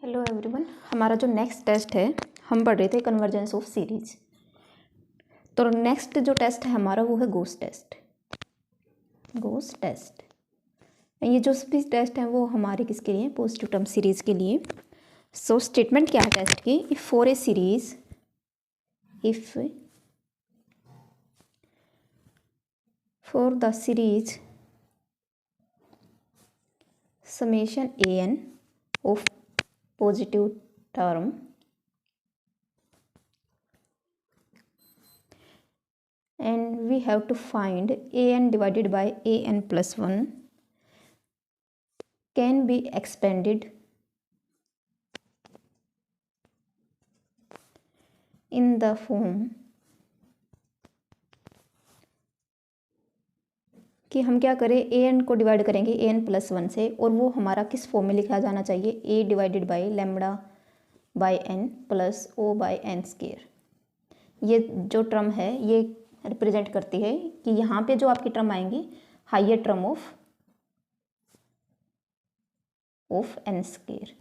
Hello everyone, हमारा जो next test है, हम पढ़ रहे थे कन्वर्जेंस ऑफ सीरीज। तो नेक्स्ट जो टेस्ट है हमारा वो है गोस टेस्ट। ये जो भी टेस्ट है वो हमारे किसके लिए, पॉजिटिव टर्म सीरीज के लिए। सो स्टेटमेंट क्या है टेस्ट की, if for a series, if for the series summation A N of positive term and we have to find an divided by an plus 1 can be expanded in the form कि हम क्या करें, A N को divide करेंगे ए N plus 1 से, और वो हमारा किस फॉर्म में लिखा जाना चाहिए, A divided by lambda by N plus O by N square. ये जो टर्म है ये रिप्रेजेंट करती है कि यहाँ पे जो आपकी टर्म आएंगी higher term of N square,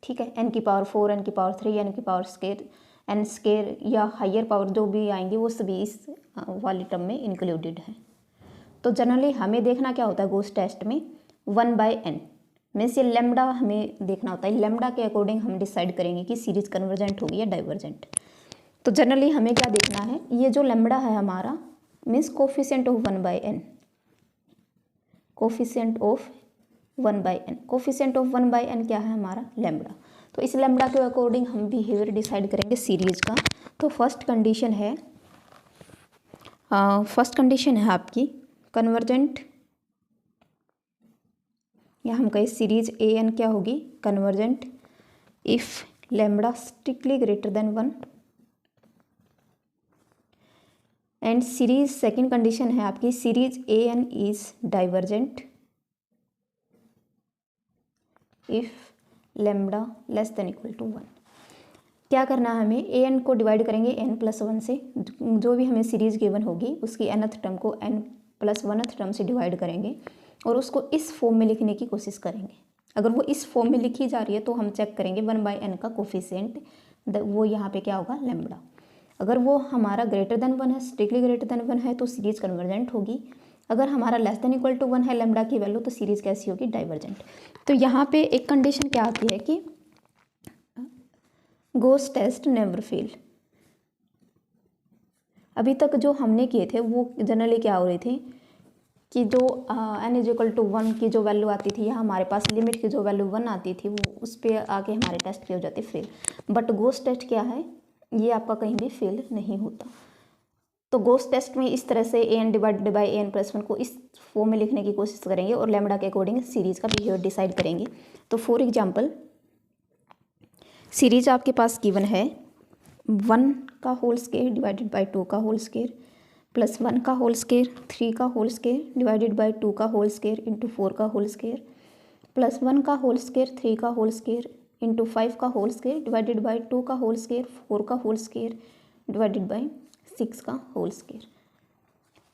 ठीक है। एन की पावर 4, एन की पावर 3, एन की पावर स्केयर, एन स्केयर या हाइयर पावर जो भी आएंगी वो सभी इस वाली टर्म में इंक्लूडेड है। तो जनरली हमें देखना क्या होता है गोस टेस्ट में, 1 बाई एन मीन्स ये लेमडा हमें देखना होता है। लेमडा के अकॉर्डिंग हम डिसाइड करेंगे कि सीरीज कन्वर्जेंट होगी या डाइवर्जेंट। तो जनरली हमें क्या देखना है, ये जो लेमडा है हमारा means coefficient of 1 by N, coefficient of 1 by N, coefficient of 1 by N क्या है हमारा, लेमडा। तो इस लेमडा के अकॉर्डिंग हम बिहेवियर डिसाइड करेंगे सीरीज का। तो फर्स्ट कंडीशन है आपकी कन्वर्जेंट, या हम कहें सीरीज ए एन क्या होगी, convergent if lambda strictly greater than 1। And series second condition है आपकी series A N is divergent if lambda less than equal to 1। क्या करना है हमें, ए एन को डिवाइड करेंगे एन प्लस 1 से, जो भी हमें सीरीज गिवन होगी उसकी nth टर्म को एन प्लस 1th टर्म से डिवाइड करेंगे और उसको इस फॉर्म में लिखने की कोशिश करेंगे। अगर वो इस फॉर्म में लिखी जा रही है तो हम चेक करेंगे 1 बाई एन का कोफिशिएंट, वो यहाँ पे क्या होगा, लेमडा। अगर वो हमारा ग्रेटर देन 1 है, स्ट्रिक्टली ग्रेटर देन 1 है तो सीरीज कन्वर्जेंट होगी। अगर हमारा लेस देन इक्वल टू 1 है लेमडा की वैल्यू तो सीरीज कैसी होगी, डाइवर्जेंट। तो यहाँ पे एक कंडीशन क्या आती है कि गोस टेस्ट नेवर फेल। अभी तक जो हमने किए थे वो जनरली क्या हो रही थी कि जो एन इज इक्वल टू 1 की जो वैल्यू आती थी या हमारे पास लिमिट की जो वैल्यू 1 आती थी वो उस पर आके हमारे टेस्ट की हो जाती फेल। बट गोस टेस्ट क्या है, ये आपका कहीं भी फेल नहीं होता। तो गोस टेस्ट में इस तरह से A N divided by A N plus 1 को इस फॉर्म में लिखने की कोशिश करेंगे और लेमडा के अकॉर्डिंग सीरीज का बिहेवियर डिसाइड करेंगे। तो फॉर एग्जाम्पल सीरीज आपके पास गिवन है 1 का होल स्केयर डिवाइडेड बाई 2 का होल स्केयर प्लस 1 का होल स्केयर, 3 का होल स्केयर डिवाइडेड बाई 2 का होल स्केयर इंटू 4 का होल स्केयर प्लस 1 का होल स्केयर, 3 का होल स्केयर इंटू 5 का होल स्केयर डिवाइडेड बाई 2 का होल स्केयर, 4 का होल स्केयर डिवाइडेड बाई 6 का होल स्केयर।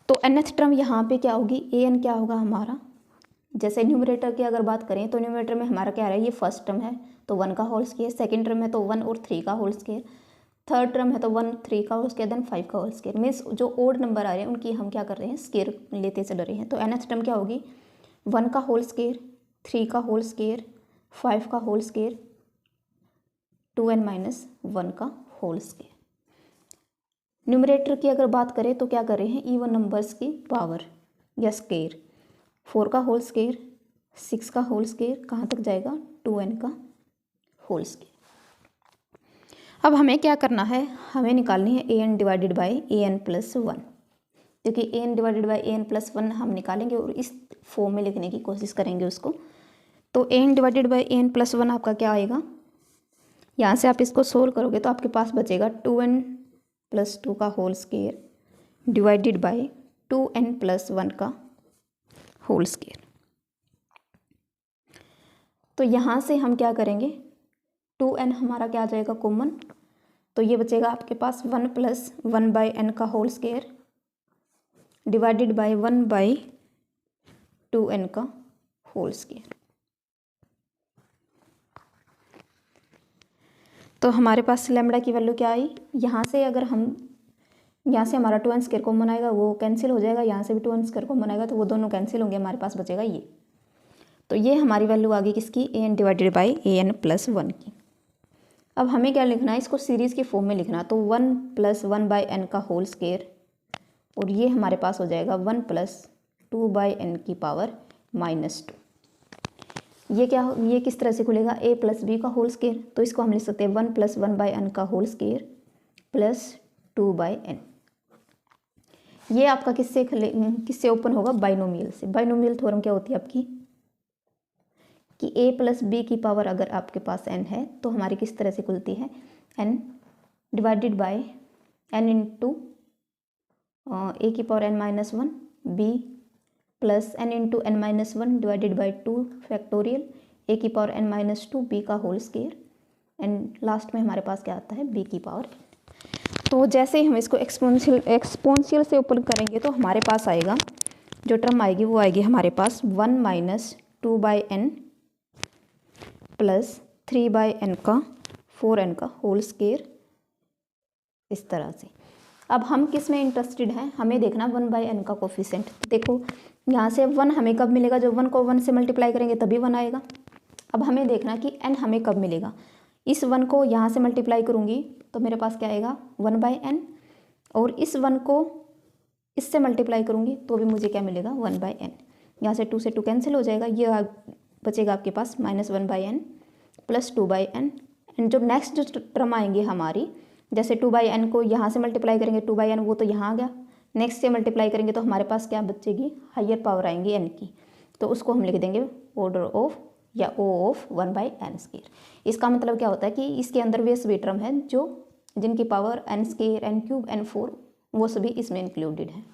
तो nth टर्म यहाँ पे क्या होगी, ए एन क्या होगा हमारा, जैसे न्यूमरेटर की अगर बात करें तो न्यूमरेटर में हमारा क्या रहा है, ये फर्स्ट टर्म है तो 1 का होल स्केयर, सेकेंड टर्म है तो 1 और 3 का होल स्केयर, थर्ड टर्म है तो 1 3 का होल स्केयर देन 5 का होल स्केयर। मीन्स जो ओड नंबर आ रहे हैं उनकी हम क्या कर रहे हैं, स्केयर लेते चल रहे हैं। तो nth टर्म क्या होगी, 1 का होल स्केयर, 3 का होल स्केयर, 5 का होल स्केयर, 2n माइनस 1 का होल स्केयर। न्यूमरेटर की अगर बात करें तो क्या कर रहे हैं, इवन नंबर्स की पावर या स्केयर, 4 का होल स्केयर, 6 का होल स्केयर कहाँ तक जाएगा, 2n का होल स्केयर। अब हमें क्या करना है, हमें निकालनी है A N divided by A N plus 1, क्योंकि A N divided by A N plus 1 हम निकालेंगे और इस फॉर्म में लिखने की कोशिश करेंगे उसको। तो A N divided by A N plus 1 आपका क्या आएगा, यहाँ से आप इसको सोल्व करोगे तो आपके पास बचेगा 2n प्लस 2 का whole square divided by 2n plus 1 का होल स्केयर। तो यहाँ से हम क्या करेंगे, 2n हमारा क्या आ जाएगा कॉमन, तो ये बचेगा आपके पास 1 प्लस 1 बाई एन का whole square divided by 1 by 2n का होल स्केयर। तो हमारे पास लैम्बडा की वैल्यू क्या आई, यहाँ से अगर हम यहाँ से हमारा 2n स्क्वायर कॉमन आएगा वो कैंसिल हो जाएगा, यहाँ से भी 2n स्क्वायर कॉमन आएगा तो वो दोनों कैंसिल होंगे, हमारे पास बचेगा ये। तो ये हमारी वैल्यू आ गई किसकी, an डिवाइडेड बाई an+1 की। अब हमें क्या लिखना है, इसको सीरीज़ की फॉर्म में लिखना, तो 1 + 1/n का होल स्क्वायर, और ये हमारे पास हो जाएगा 1 + 2/n की पावर -2। ये क्या, ये किस तरह से खुलेगा, a + b का होल स्क्वायर, तो इसको हम लिख सकते हैं 1 + 1/n का होल स्क्वायर प्लस 2/n। ये आपका किससे ओपन होगा, बाइनोमियल से। बाइनोमियल थ्योरम क्या होती है आपकी, कि a + b की पावर अगर आपके पास n है तो हमारी किस तरह से खुलती है, n divided by n into a की power n-1 b plus n into n-1 divided by 2 factorial a की पावर n-2 b का होल स्क्वायर, एंड लास्ट में हमारे पास क्या आता है, b की पावर n। तो जैसे ही हम इसको एक्सपोनेंशियल से ओपन करेंगे तो हमारे पास आएगा, जो टर्म आएगी वो आएगी हमारे पास 1 - 2/n प्लस 3/n का 4n का होल स्क्वायर, इस तरह से। अब हम किस में इंटरेस्टेड हैं, हमें देखना 1/n का कोफिशिएंट। देखो यहाँ से 1 हमें कब मिलेगा, जब 1 को 1 से मल्टीप्लाई करेंगे तभी 1 आएगा। अब हमें देखना कि n हमें कब मिलेगा, इस 1 को यहाँ से मल्टीप्लाई करूँगी तो मेरे पास क्या आएगा 1/n, और इस 1 को इससे मल्टीप्लाई करूँगी तो भी मुझे क्या मिलेगा 1/n। यहाँ से 2 से 2 कैंसिल हो जाएगा, ये बचेगा आपके पास -1/n प्लस 2/n। एंड जो नेक्स्ट जो टर्म आएंगे हमारी, जैसे 2/n को यहाँ से मल्टीप्लाई करेंगे 2/n, वो तो यहाँ आ गया, नेक्स्ट से मल्टीप्लाई करेंगे तो हमारे पास क्या बचेगी, हायर पावर आएंगी n की, तो उसको हम लिख देंगे ऑर्डर ऑफ या o ऑफ 1/n स्क्वायर। इसका मतलब क्या होता है कि इसके अंदर वे सभी टर्म हैं जो जिनकी power n square, n³ n4 वो सभी इसमें इंक्लूडेड हैं।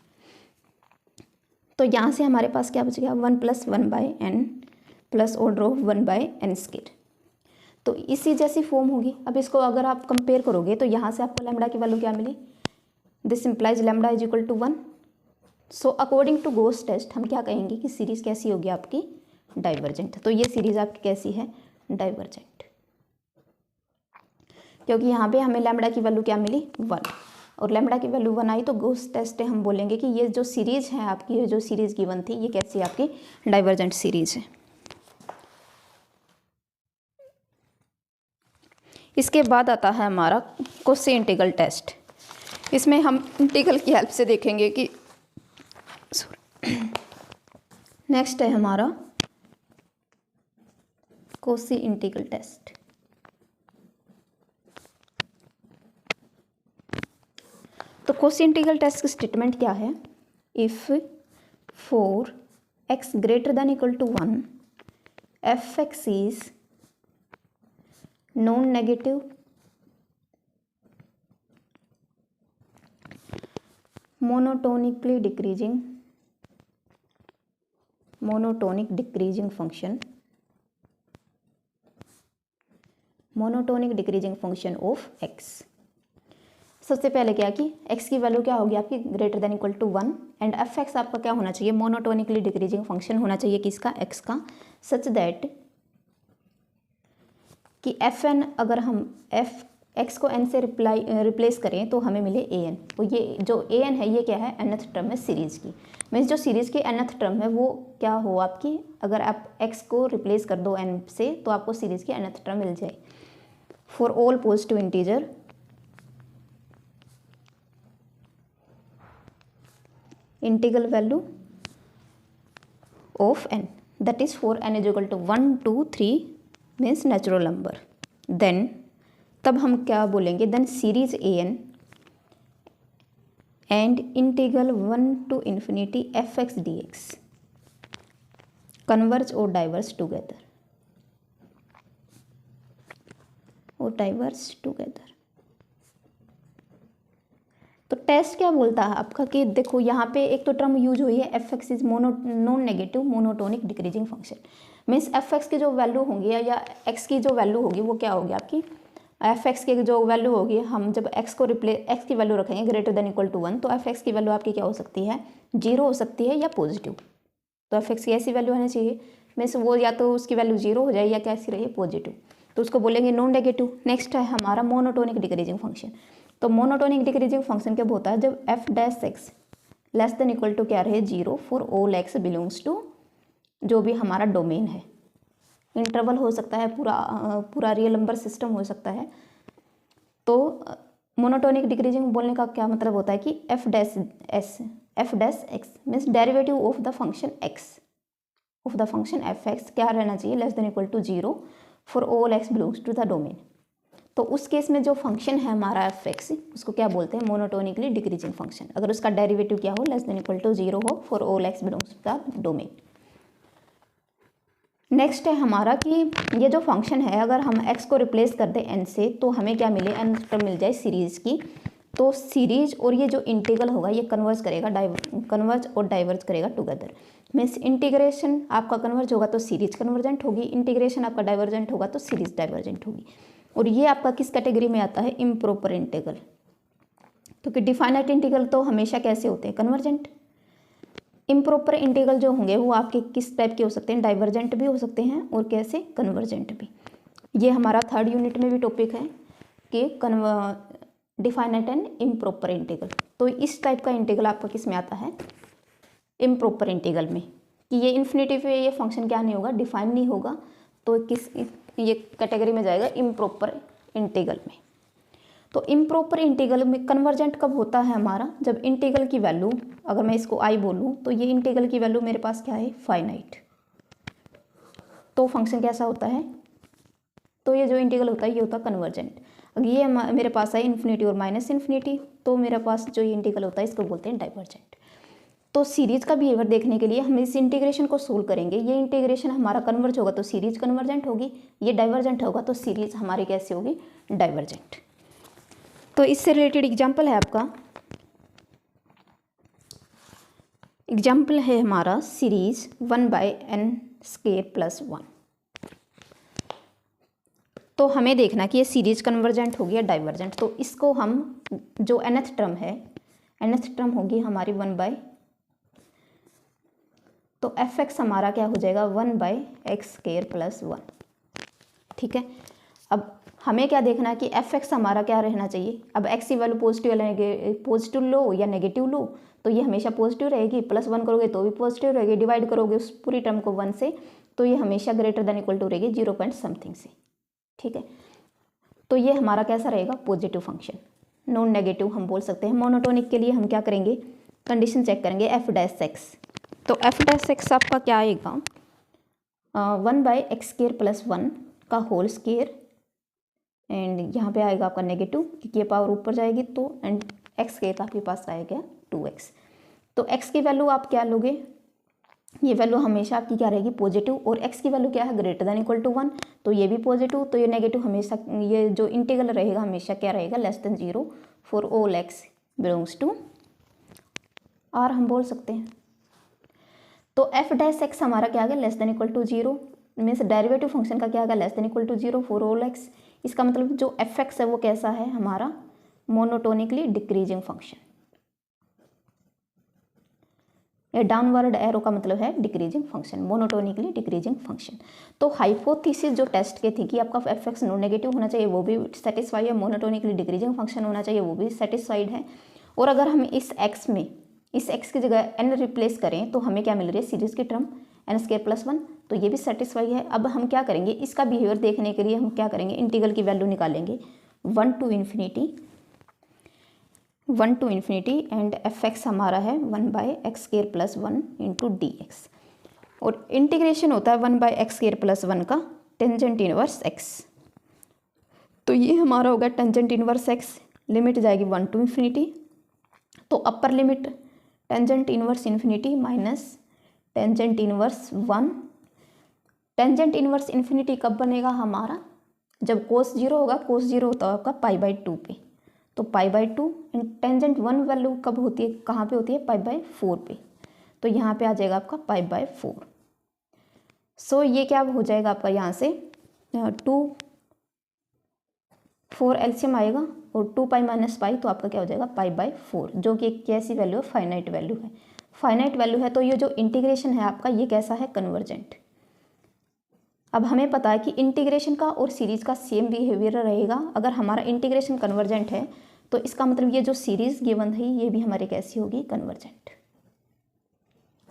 तो यहाँ से हमारे पास क्या बच गया 1 + 1/n plus order of 1/n square. तो इसी जैसी फॉर्म होगी। अब इसको अगर आप कंपेयर करोगे तो यहाँ से आपको लैम्बडा की वैल्यू क्या मिली, this implies lambda is equal to 1। So according to Gauss test हम क्या कहेंगे कि सीरीज़ कैसी होगी आपकी, डाइवर्जेंट। तो ये सीरीज़ आपकी कैसी है, डाइवर्जेंट, क्योंकि यहाँ पे हमें लैम्बडा की वैल्यू क्या मिली 1, और लैम्बडा की वैल्यू 1 आई तो गॉस टेस्ट हम बोलेंगे कि ये जो सीरीज़ है आपकी, ये जो सीरीज़ गिवन थी ये कैसी आपकी डाइवर्जेंट सीरीज़ है। इसके बाद आता है हमारा कोशी इंटीग्रल टेस्ट। इसमें हम इंटीग्रल की हेल्प से देखेंगे कि नेक्स्ट है हमारा कोशी इंटीग्रल टेस्ट। तो कोशी इंटीग्रल टेस्ट की स्टेटमेंट क्या है, if for x greater than equal to 1 f(x) is non negative monotonic decreasing function of x। सबसे पहले क्या कि x की वैल्यू क्या होगी आपकी greater than equal to 1, and f(x) आपका क्या होना चाहिए, मोनोटोनिकली डिक्रीजिंग फंक्शन होना चाहिए किसका, x का, सच दैट कि fn अगर हम x को n से रिप्लेस करें तो हमें मिले an। तो ये जो an है ये क्या है, nth टर्म है सीरीज़ की। मीन्स जो सीरीज़ की nth टर्म है वो क्या हो आपकी, अगर आप x को रिप्लेस कर दो n से तो आपको सीरीज़ की nth टर्म मिल जाए। For all positive integer integral value of n, that is for n is equal to 1 2 3 means natural number, then तब हम क्या बोलेंगे, then series an and integral 1 to infinity f(x) dx converge और diverge together. तो test क्या बोलता है आपका कि देखो यहाँ पे एक तो टर्म यूज हुई है f(x) is non negative monotonic decreasing function. Means f(x) की जो वैल्यू होंगी या x की जो वैल्यू होगी वो क्या होगी आपकी, f(x) की जो वैल्यू होगी, हम जब x की वैल्यू रखेंगे ग्रेटर देन इक्वल टू 1 तो f(x) की वैल्यू आपकी क्या हो सकती है, 0 हो सकती है या पॉजिटिव। तो f(x) की ऐसी वैल्यू होनी चाहिए, मीन्स वो या तो उसकी वैल्यू 0 हो जाए या कैसी रही पॉजिटिव। तो उसको बोलेंगे नॉन नेगेटिव। नेक्स्ट है हमारा मोनोटोनिक डिक्रीजिंग फंक्शन। तो मोनोटोनिक डिक्रीजिंग फंक्शन कब होता है, जब F dash X less than equal to क्या रहे 0 for all X belongs to जो भी हमारा डोमेन है। इंटरवल हो सकता है, पूरा रियल नंबर सिस्टम हो सकता है। तो मोनोटोनिक डिक्रीजिंग बोलने का क्या मतलब होता है कि F dash X means derivative of the function F X क्या रहना चाहिए, less than equal to 0 for all X belongs to the domain. तो उस केस में जो फंक्शन है हमारा एफ एक्स, उसको क्या बोलते हैं, मोनोटोनिकली डिक्रीजिंग फंक्शन। अगर उसका डेरिवेटिव क्या हो, लेस देन इक्वल टू 0 हो for all X belongs to the domain. Next है हमारा कि ये जो फंक्शन है, अगर हम x को रिप्लेस कर दें n से, तो हमें क्या मिले, n टर्म मिल जाए सीरीज़ की। तो सीरीज और ये जो इंटीग्रल होगा ये कन्वर्ज और डाइवर्ज करेगा टुगेदर। मीन्स इंटीग्रेशन आपका कन्वर्ज होगा तो सीरीज कन्वर्जेंट होगी, इंटीग्रेशन आपका डाइवर्जेंट होगा तो सीरीज डाइवर्जेंट होगी। और ये आपका किस कैटेगरी में आता है, इम्प्रॉपर इंटीग्रल। तो कि डिफाइनाइट इंटीग्रल तो हमेशा कैसे होते हैं, कन्वर्जेंट। इम्प्रॉपर इंटीग्रल जो होंगे वो आपके किस टाइप के हो सकते हैं, डाइवर्जेंट भी हो सकते हैं और कैसे, कन्वर्जेंट भी। ये हमारा 3rd यूनिट में भी टॉपिक है कि डिफाइनाइट एंड इम्प्रॉपर इंटीग्रल। तो इस टाइप का इंटीग्रल आपका किस में आता है, इम्प्रॉपर इंटीग्रल में, कि ये इन्फिनिटी पे ये फंक्शन क्या नहीं होगा, डिफाइन नहीं होगा। तो ये कैटेगरी में जाएगा इम्प्रॉपर इंटीग्रल में। तो इम्प्रॉपर इंटीग्रल में कन्वर्जेंट कब होता है हमारा, जब इंटीग्रल की वैल्यू, अगर मैं इसको आई बोलूँ तो ये इंटीग्रल की वैल्यू मेरे पास क्या है, फाइनाइट। तो फंक्शन कैसा होता है, तो ये जो इंटीग्रल होता है ये होता है कन्वर्जेंट। अगर ये मेरे पास है इन्फिनिटी और माइनस इन्फिनिटी, तो मेरे पास जो ये इंटीग्रल होता है इसको बोलते हैं डाइवर्जेंट। तो सीरीज का बिहेवियर देखने के लिए हम इस इंटीग्रेशन को सोल्व करेंगे। ये इंटीग्रेशन हमारा कन्वर्ज होगा तो सीरीज कन्वर्जेंट होगी, ये डाइवर्जेंट होगा तो सीरीज हमारी कैसे होगी, डाइवर्जेंट। तो इससे रिलेटेड एग्जाम्पल है आपका, एग्जाम्पल है हमारा सीरीज 1/n² + 1। तो हमें देखना कि ये सीरीज कन्वर्जेंट होगी या डाइवर्जेंट। तो इसको हम जो nth टर्म होगी हमारी 1/, तो एफ एक्स हमारा क्या हो जाएगा 1/x² + 1। ठीक है, अब हमें क्या देखना है कि एफ एक्स हमारा क्या रहना चाहिए। अब एक्स की वैल्यू पॉजिटिव लो या नेगेटिव लो, तो ये हमेशा पॉजिटिव रहेगी, +1 करोगे तो भी पॉजिटिव रहेगी, डिवाइड करोगे उस पूरी टर्म को 1 से तो ये हमेशा ग्रेटर देन इक्वल टू रहेगी 0 पॉइंट समथिंग से। ठीक है, तो ये हमारा कैसा रहेगा, पॉजिटिव फंक्शन। नॉन नेगेटिव हम बोल सकते हैं। मोनोटोनिक के लिए हम क्या करेंगे, कंडीशन चेक करेंगे एफ डैश एक्स। तो एफ डैश एक्स आपका क्या आएगा, 1/x² + 1 का होल स्क्वायर, एंड यहाँ पे आएगा आपका नेगेटिव क्योंकि ये पावर ऊपर जाएगी, तो एंड एक्स स्क्वायर का आपके पास आएगा 2x। तो x की वैल्यू आप क्या लोगे, ये वैल्यू हमेशा आपकी क्या रहेगी, पॉजिटिव, और x की वैल्यू क्या है, ग्रेटर देन इक्वल टू 1, तो ये भी पॉजिटिव, तो ये नेगेटिव हमेशा, ये जो इंटीग्रल रहेगा हमेशा क्या रहेगा, less than 0 for all x belongs to R हम बोल सकते हैं। तो एफ डैश एक्स हमारा क्या आ गया, less than equal to 0, means derivative function का क्या आ गया, less than equal to 0 for all x। इसका मतलब जो एफ एक्स है वो कैसा है हमारा, मोनोटोनिकली डिक्रीजिंग फंक्शन। ये डाउनवर्ड एरो का मतलब है decreasing function, monotonically decreasing function. तो हाइपोथेसिस जो टेस्ट के थी कि आपका एफ एक्स नॉन नेगेटिव होना चाहिए, वो भी सेटिस्फाई है, मोनोटोनिकली डिक्रीजिंग फंक्शन होना चाहिए, वो भी सेटिस्फाइड है। और अगर हम इस एक्स की जगह n रिप्लेस करें तो हमें क्या मिल रही है, सीरीज की टर्म n² + 1, तो ये भी सेटिस्फाई है। अब हम क्या करेंगे, इसका बिहेवियर देखने के लिए हम क्या करेंगे, इंटीग्रल की वैल्यू निकालेंगे 1 to infinity and F x हमारा है 1/x² + 1 × dx, और इंटीग्रेशन होता है 1/x² + 1 का टेंजेंट इनवर्स x। तो ये हमारा होगा टेंजेंट इनवर्स x, लिमिट जाएगी 1 to infinity, तो upper limit tangent inverse infinity minus tangent inverse 1। Tangent inverse infinity कब बनेगा हमारा, जब cos 0 होगा, cos 0 होता है आपका π/2 पे, तो π/2 एंड टेंजेंट 1 वैल्यू कब होती है, कहाँ पे होती है, π/4 पे, तो यहाँ पे आ जाएगा आपका π/4। सो ये क्या हो जाएगा आपका, यहाँ से 2 4 एलसीएम आएगा और 2π - π, तो आपका क्या हो जाएगा π/4, जो कि एक कैसी वैल्यू है, फाइनाइट वैल्यू है। फाइनाइट वैल्यू है तो ये जो इंटीग्रेशन है आपका ये कैसा है, कन्वर्जेंट। अब हमें पता है कि इंटीग्रेशन का और सीरीज़ का सेम बिहेवियर रहेगा। अगर हमारा इंटीग्रेशन कन्वर्जेंट है तो इसका मतलब ये जो सीरीज़ गिवन है ये भी हमारी कैसी होगी, कन्वर्जेंट।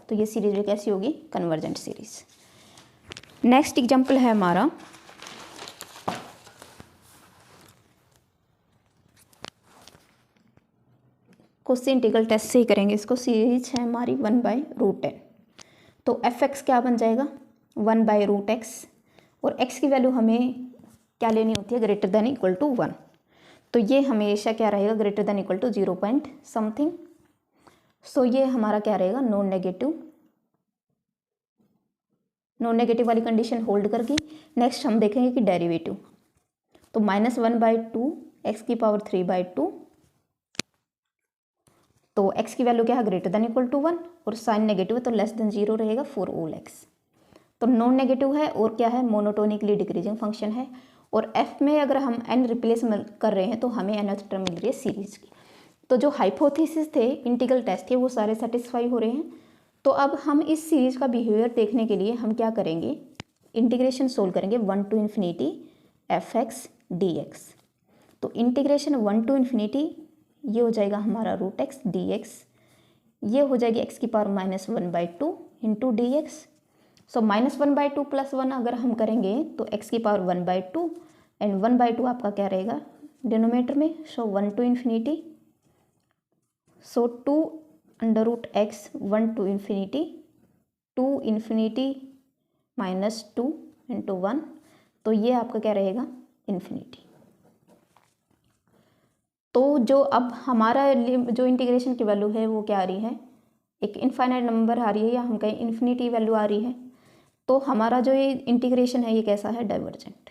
तो ये सीरीज भी कैसी होगी, कन्वर्जेंट सीरीज। नेक्स्ट एग्जाम्पल है हमारा क्वेश्चन इंटीग्रल टेस्ट से ही करेंगे इसको। सीरीज है हमारी 1/√10। तो एफ एक्स क्या बन जाएगा, 1/√x, और x की वैल्यू हमें क्या लेनी होती है, ग्रेटर देन इक्वल टू 1। तो ये हमेशा क्या रहेगा, greater than equal to 0 point something. So ये हमारा क्या रहेगा, नॉन नेगेटिव वाली कंडीशन होल्ड करके नेक्स्ट हम देखेंगे कि डेरिवेटिव। तो -1/2 x⁻³ तो x की वैल्यू क्या है, ग्रेटर देन इक्वल टू 1, और साइन नेगेटिव है तो लेस देन 0 रहेगा फॉर ऑल x। तो नॉन नेगेटिव है और क्या है, मोनोटोनिकली डिक्रीजिंग फंक्शन है। और f में अगर हम n रिप्लेस कर रहे हैं तो हमें nth टर्म मिल रही है सीरीज की। तो जो हाइपोथेसिस थे इंटीग्रल टेस्ट के वो सारे सेटिस्फाई हो रहे हैं। तो अब हम इस सीरीज का बिहेवियर देखने के लिए हम क्या करेंगे, इंटीग्रेशन सोल्व करेंगे 1 to ∞ f(x) dx। तो इंटीग्रेशन 1 to ∞ ये हो जाएगा हमारा √x dx, ये हो जाएगी x⁻⁻1/2 इंटू dx। सो -1/2 + 1 अगर हम करेंगे तो x⁻1/2 एंड 1/2 आपका क्या रहेगा डिनोमिनेटर में। सो 1 to ∞, so 2√x 1 to ∞, 2 ∞ -2 into 1, तो ये आपका क्या रहेगा इन्फिनिटी। तो जो अब हमारा जो इंटीग्रेशन की वैल्यू है वो क्या आ रही है, एक इनफाइनाइट नंबर आ रही है या हम कहें इन्फिनिटी वैल्यू आ रही है। तो हमारा जो ये इंटीग्रेशन है ये कैसा है, डाइवर्जेंट।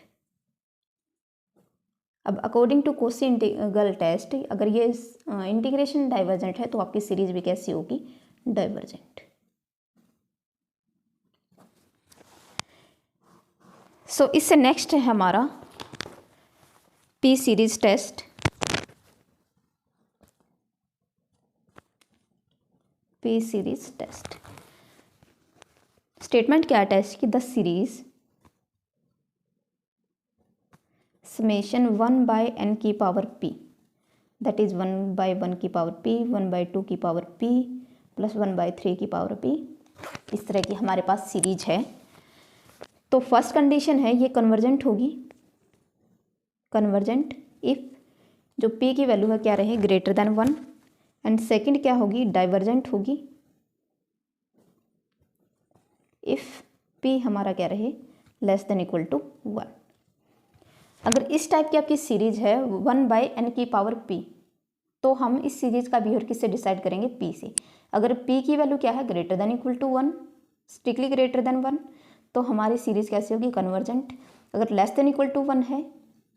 अब according to question integral test अगर ये इंटीग्रेशन डाइवर्जेंट है तो आपकी सीरीज भी कैसी होगी, डाइवर्जेंट। सो इससे नेक्स्ट है हमारा P series test. P series test statement क्या है टेस्ट की, the series summation 1/n⁻p that is 1/1⁻p 1/2⁻p plus 1/3⁻p, इस तरह की हमारे पास सीरीज है। तो फर्स्ट कंडीशन है ये कन्वर्जेंट होगी, कन्वर्जेंट इफ जो p की वैल्यू है क्या रहे, ग्रेटर देन 1, एंड सेकंड क्या होगी, डाइवर्जेंट होगी इफ p हमारा क्या रहे, लेस देन इक्वल टू 1। अगर इस टाइप की आपकी सीरीज है 1/n⁻p तो हम इस सीरीज का बिहेवियर किससे डिसाइड करेंगे, p से। अगर p की वैल्यू क्या है, greater than equal to 1, strictly greater than 1, तो हमारी सीरीज कैसी होगी, कन्वर्जेंट। अगर लेस देन इक्वल टू 1 है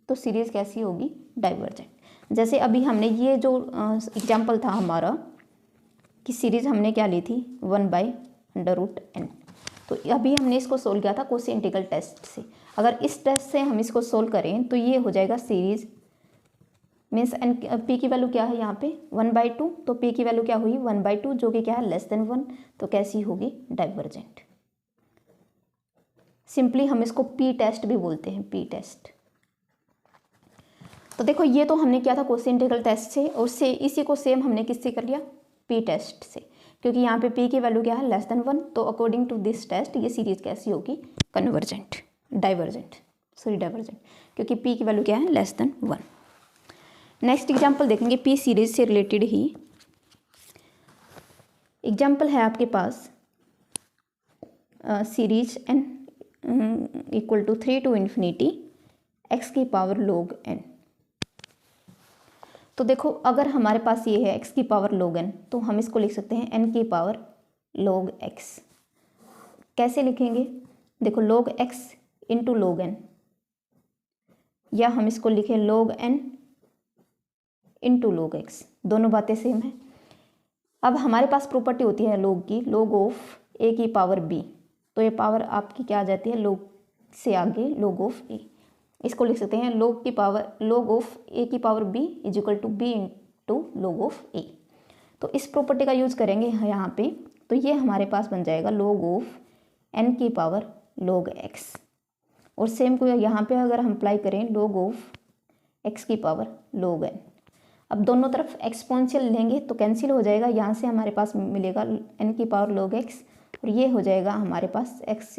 तो सीरीज कैसी होगी, डाइवर्जेंट। जैसे अभी हमने ये जो एग्जाम्पल था हमारा कि सीरीज हमने क्या ली थी 1/√n, तो अभी हमने इसको सोल्व किया था क्वेश्चन इंटीग्रल टेस्ट से। अगर इस टेस्ट से हम इसको सोल्व करें तो ये हो जाएगा सीरीज मीन्स एन पी की वैल्यू क्या है यहाँ पे 1/2, तो पी की वैल्यू क्या हुई 1/2 जो कि क्या है लेस देन 1, तो कैसी होगी, डाइवर्जेंट। सिंपली हम इसको पी टेस्ट भी बोलते हैं, पी टेस्ट। तो देखो ये तो हमने किया था क्वेश्चन इंटीग्रल टेस्ट से, और से इसी को सेम हमने किससे कर लिया, पी टेस्ट से, क्योंकि यहाँ पे पी की वैल्यू क्या है लेस देन 1। तो अकॉर्डिंग टू दिस टेस्ट ये सीरीज कैसी होगी, कन्वर्जेंट, डाइवर्जेंट, सॉरी डाइवर्जेंट, क्योंकि पी की वैल्यू क्या है लेस देन 1। नेक्स्ट एग्जाम्पल देखेंगे पी सीरीज से रिलेटेड ही। एग्जाम्पल है आपके पास series n equal to 3 to ∞ x⁻log n। तो देखो अगर हमारे पास ये है x⁻log n तो हम इसको लिख सकते हैं n⁻log x। कैसे लिखेंगे, देखो log x into log n, या हम इसको लिखें log n into log x, दोनों बातें सेम है। अब हमारे पास प्रॉपर्टी होती है log की, log ऑफ a⁻b, तो ये पावर आपकी क्या आ जाती है, log से आगे log ऑफ a। इसको लिख सकते हैं log of a⁻b is equal to b into log of a। तो इस प्रॉपर्टी का यूज करेंगे यहाँ पे, तो ये हमारे पास बन जाएगा log ऑफ n⁻log x। और सेम को यहाँ पे अगर हम अप्लाई करें log ऑफ x की पावर log n। अब दोनों तरफ एक्सपोनेंशियल लेंगे तो कैंसिल हो जाएगा, यहाँ से हमारे पास मिलेगा n की पावर log x और ये हो जाएगा हमारे पास x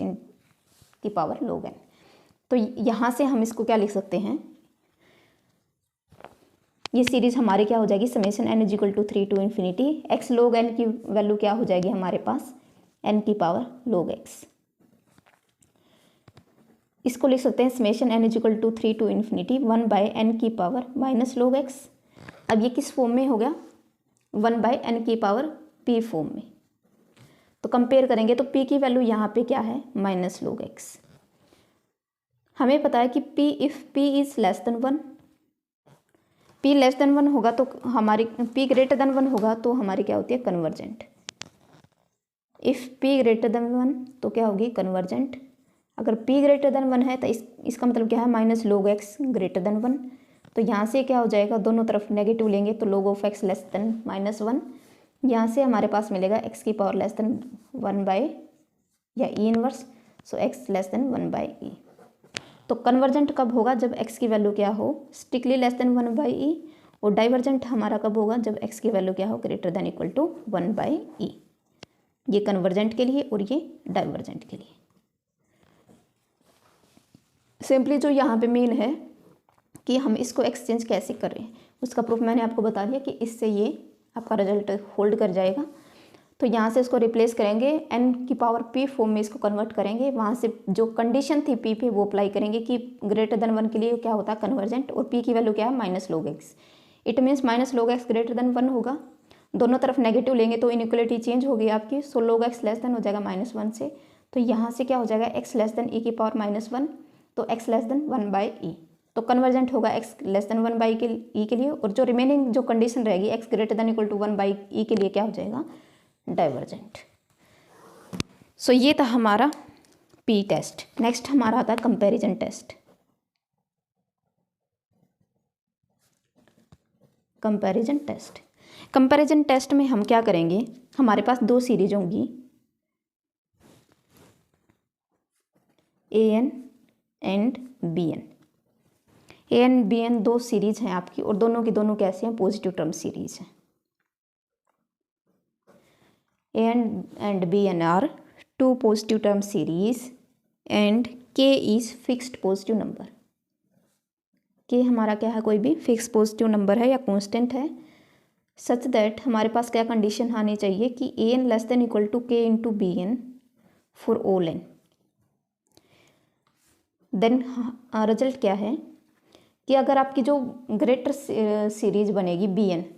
की पावर log n। तो यहाँ से हम इसको क्या लिख सकते हैं, ये सीरीज हमारी क्या हो जाएगी, summation n is equal to 3 to infinity x log n की वैल्यू क्या हो जाएगी हमारे पास n की पावर log x। इसको लिख सकते हैं summation n is equal to 3 to infinity 1 by n की पावर माइनस log x। अब ये किस फॉर्म में हो गया, 1 बाय n की पावर p फॉर्म में। तो कंपेयर करेंगे तो p की वैल्यू यहाँ पे क्या है, माइनस log x। हमें पता है कि p if p is less than 1, p less than 1 होगा तो हमारी p ग्रेटर देन 1 होगा तो हमारी क्या होती है, convergent. If p greater than 1 तो क्या होगी, कन्वर्जेंट। अगर p ग्रेटर देन 1 है तो इसका मतलब क्या है, minus log x greater than 1। तो यहाँ से क्या हो जाएगा, दोनों तरफ नेगेटिव लेंगे तो log of x less than minus 1। यहाँ से हमारे पास मिलेगा x की पावर लेस देन 1 बाई या e inverse, so x less than 1 by e। तो कन्वर्जेंट कब होगा, जब x की वैल्यू क्या हो, strictly less than 1 by e। और डाइवर्जेंट हमारा कब होगा, जब x की वैल्यू क्या हो, greater than equal to 1 by e। ये कन्वर्जेंट के लिए और ये डाइवर्जेंट के लिए। सिंपली जो यहाँ पे मेन है कि हम इसको एक्सचेंज कैसे कर रहे हैं, उसका प्रूफ मैंने आपको बता दिया कि इससे ये आपका रिजल्ट होल्ड कर जाएगा। तो यहाँ से इसको रिप्लेस करेंगे, n की पावर p फॉर्म में इसको कन्वर्ट करेंगे, वहाँ से जो कंडीशन थी p पे वो अप्लाई करेंगे कि ग्रेटर देन 1 के लिए क्या होता है, कन्वर्जेंट, और p की वैल्यू क्या है, minus log x। It means minus log x greater than 1 होगा। दोनों तरफ नेगेटिव लेंगे तो इनइक्वलिटी चेंज होगी आपकी, सो log x लेस देन हो जाएगा माइनस 1 से। तो यहाँ से क्या हो जाएगा, x लेस देन e की पावर माइनस 1, तो x less than 1 by e। तो कन्वर्जेंट होगा x less than 1 by e के लिए, और जो रिमेनिंग जो कंडीशन रहेगी x greater than equal to 1 by e के लिए क्या हो जाएगा, डाइवर्जेंट। सो ये था हमारा p टेस्ट। नेक्स्ट हमारा आता है comparison test. Comparison test, comparison test में हम क्या करेंगे, हमारे पास दो सीरीज होंगी an and bn। an bn दो सीरीज हैं आपकी, और दोनों की दोनों कैसे हैं, पॉजिटिव टर्म सीरीज हैं। an and bn are two positive term series and k is fixed positive number। k हमारा क्या है, कोई भी फिक्स पॉजिटिव नंबर है या कांस्टेंट है, सच दैट हमारे पास क्या कंडीशन आनी चाहिए कि an less than equal to k into bn for all n। Then result क्या है कि अगर आपकी जो ग्रेटर सीरीज बनेगी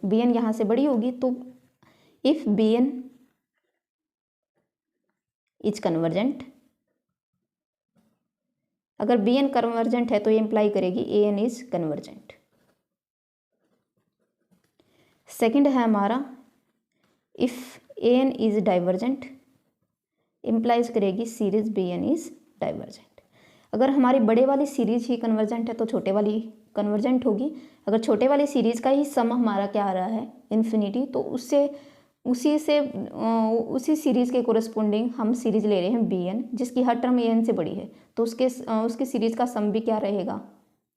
bn यहाँ से बड़ी होगी, तो इफ bn इज कन्वर्जेंट, अगर bn कन्वर्जेंट है तो ये इंप्लाई करेगी an इज कन्वर्जेंट। सेकंड है हमारा if an is divergent, implies करेगी सीरीज bn इज डाइवर्जेंट। अगर हमारी बड़े वाली सीरीज ही कन्वर्जेंट है तो छोटे वाली कन्वर्जेंट होगी। अगर छोटे वाली सीरीज का ही सम हमारा क्या आ रहा है, इन्फिनिटी, तो उसी सीरीज के कोरस्पोंडिंग हम सीरीज ले रहे हैं bn, जिसकी हर टर्म an से बड़ी है, तो उसके सीरीज का सम भी क्या रहेगा,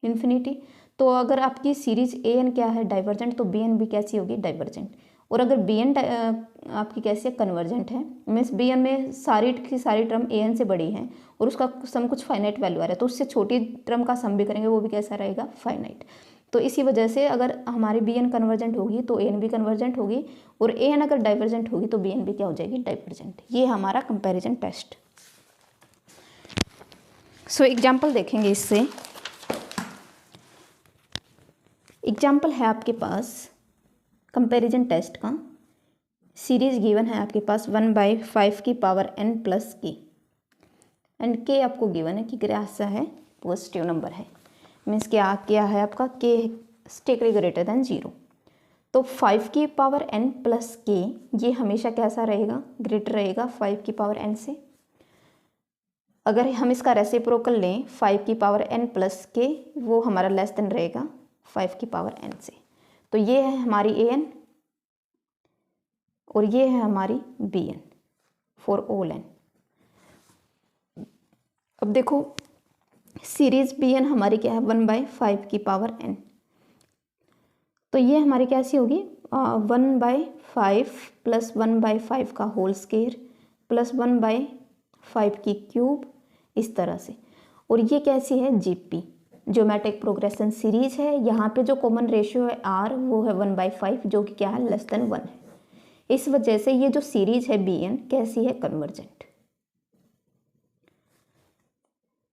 इन्फिनिटी। तो अगर आपकी सीरीज an क्या है, डाइवर्जेंट, तो bn भी कैसी होगी, डाइवर्जेंट। और अगर bn आपकी कैसी है, कन्वर्जेंट है, मीन्स bn में सारी की सारी टर्म an से बड़ी है और उसका सम कुछ फाइनाइट वैल्यू आ रहा है, तो उससे छोटी टर्म का सम भी करेंगे, वो भी कैसा रहेगा, फाइनाइट। तो इसी वजह से अगर हमारी bn कन्वर्जेंट होगी तो an भी कन्वर्जेंट होगी, और an अगर डाइवर्जेंट होगी तो bn भी क्या हो जाएगी, डाइवर्जेंट। ये हमारा कंपैरिजन टेस्ट। सो एग्जाम्पल देखेंगे इससे। एग्जाम्पल है आपके पास कंपैरिजन टेस्ट का, सीरीज गिवन है आपके पास 1/5 की power n plus k, and k आपको गिवन है कि कैसा है, पॉजिटिव नंबर है, मीन्स क्या है आपका, k स्ट्रिक्टली ग्रेटर देन 0। तो 5 की पावर n प्लस k ये हमेशा कैसा रहेगा, ग्रेटर रहेगा 5 की पावर n से। अगर हम इसका रेसिप्रोकल लें 5 की पावर n प्लस k, वो हमारा लेस देन रहेगा 5 की पावर n से। तो ये है हमारी an और ये है हमारी bn फॉर ऑल n। अब देखो सीरीज बी एन हमारी क्या है 1/5 की पावर एन। तो ये हमारी कैसी होगी 1/5 प्लस 1/5 का होल स्क्वायर प्लस 1/5 की क्यूब, इस तरह से। और ये कैसी है जीपी, ज्योमेट्रिक प्रोग्रेशन सीरीज है। यहाँ पे जो कॉमन रेशियो है आर वो है 1/5, जो कि क्या है लेस देन 1 है। इस वजह से ये जो सीरीज है बी एन कैसी है convergent.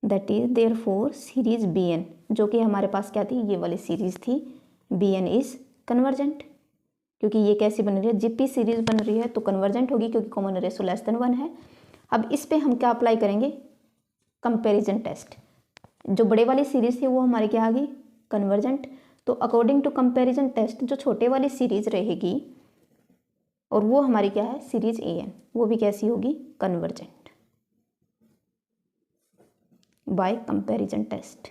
That is therefore series B N, जो कि हमारे पास क्या थी, ये वाली सीरीज थी, बी एन इज कन्वर्जेंट। क्योंकि ये कैसी बन रही है, जीपी सीरीज बन रही है तो कन्वर्जेंट होगी, क्योंकि कॉमन रेशियो लेस देन 1 है। अब इस पे हम क्या अप्लाई करेंगे, कंपैरिजन टेस्ट। जो बड़े वाली सीरीज थी वो हमारी क्या आ गई कन्वर्जेंट। तो अकॉर्डिंग टू कंपैरिजन टेस्ट जो छोटे वाली सीरीज रहेगी और वो हमारी क्या है सीरीज ए एन, वो भी कैसी होगी कन्वर्जेंट बाय कंपैरिजन टेस्ट।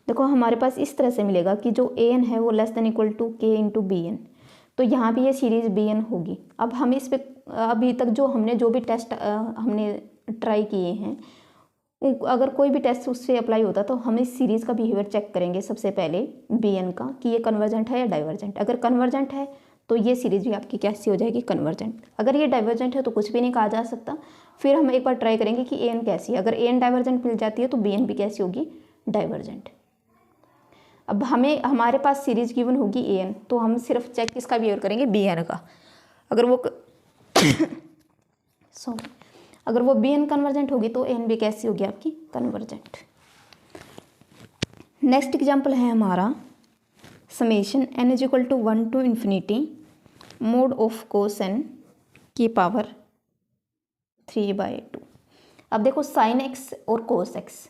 देखो हमारे पास इस तरह से मिलेगा कि जो ए एन है वो लेस देन इक्वल टू के इंटू बी एन, तो यहाँ भी ये सीरीज बी एन होगी। अब हम इस पे अभी तक जो भी टेस्ट हमने ट्राई किए हैं, अगर कोई भी टेस्ट उससे अप्लाई होता तो हम इस सीरीज का बिहेवियर चेक करेंगे सबसे पहले बी एन का, कि ये कन्वर्जेंट है या डाइवर्जेंट। अगर कन्वर्जेंट है तो ये सीरीज भी आपकी कैसी हो जाएगी कन्वर्जेंट। अगर ये डाइवर्जेंट है तो कुछ भी नहीं कहा जा सकता। फिर हम एक बार ट्राई करेंगे कि ए एन कैसी है। अगर ए एन डाइवर्जेंट मिल जाती है तो बी एन भी कैसी होगी डाइवर्जेंट। अब हमारे पास सीरीज गिवन होगी ए एन, तो हम सिर्फ चेक किसका बिहेवियर करेंगे बी एन का। अगर वो सॉरी अगर वो बी एन कन्वर्जेंट होगी तो एन भी कैसी होगी आपकी कन्वर्जेंट। नेक्स्ट एग्जाम्पल है हमारा summation N is equal to 1 to infinity mod of cos N की पावर 3/2। अब देखो साइन एक्स और कोस एक्स,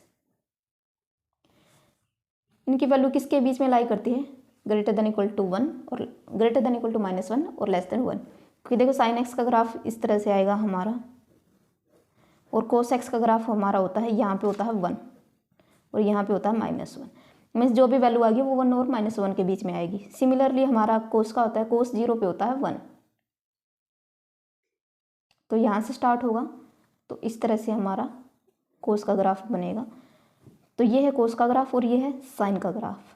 इनकी वैल्यू किसके बीच में लाई करती है, ग्रेटर देन इक्वल टू 1 और ग्रेटर देन इक्वल टू -1 और लेस देन 1। क्योंकि देखो साइन एक्स का ग्राफ इस तरह से आएगा हमारा, और कोस एक्स का ग्राफ हमारा होता है, यहाँ पे होता है 1 और यहाँ पे होता है -1। मीन्स जो भी वैल्यू आएगी वो 1 और -1 के बीच में आएगी। सिमिलरली हमारा कोस का होता है, कोस 0 पे होता है 1, तो यहाँ से स्टार्ट होगा। तो इस तरह से हमारा कोस का ग्राफ बनेगा। तो ये है कोस का ग्राफ और ये है साइन का ग्राफ,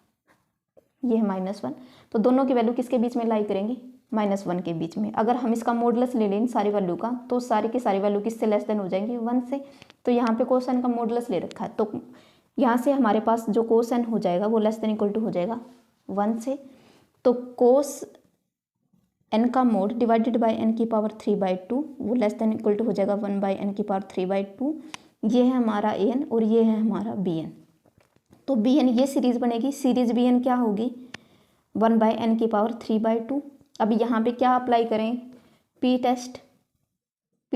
ये है -1। तो दोनों की वैल्यू किसके बीच में लाई करेंगी, -1 के बीच में। अगर हम इसका मॉडुलस ले लें सारी वैल्यू का, तो सारी की सारी वैल्यू किससे लेस देन हो जाएंगी 1 से। तो यहाँ पे कोसाइन का मॉडुलस ले रखा है, तो यहाँ से हमारे पास जो कोसाइन हो जाएगा वो लेस देन इक्वल टू हो जाएगा 1 से। तो कोस एन का मोड डिवाइडेड बाय एन की पावर 3/2 वो लेस देन इक्वल टू हो जाएगा 1/n की पावर 3/2। ये है हमारा ए एन और ये है हमारा बी एन। तो बी एन ये सीरीज बनेगी, सीरीज बी एन क्या होगी 1/n की पावर 3/2। अब यहाँ पे क्या अप्लाई करें, पी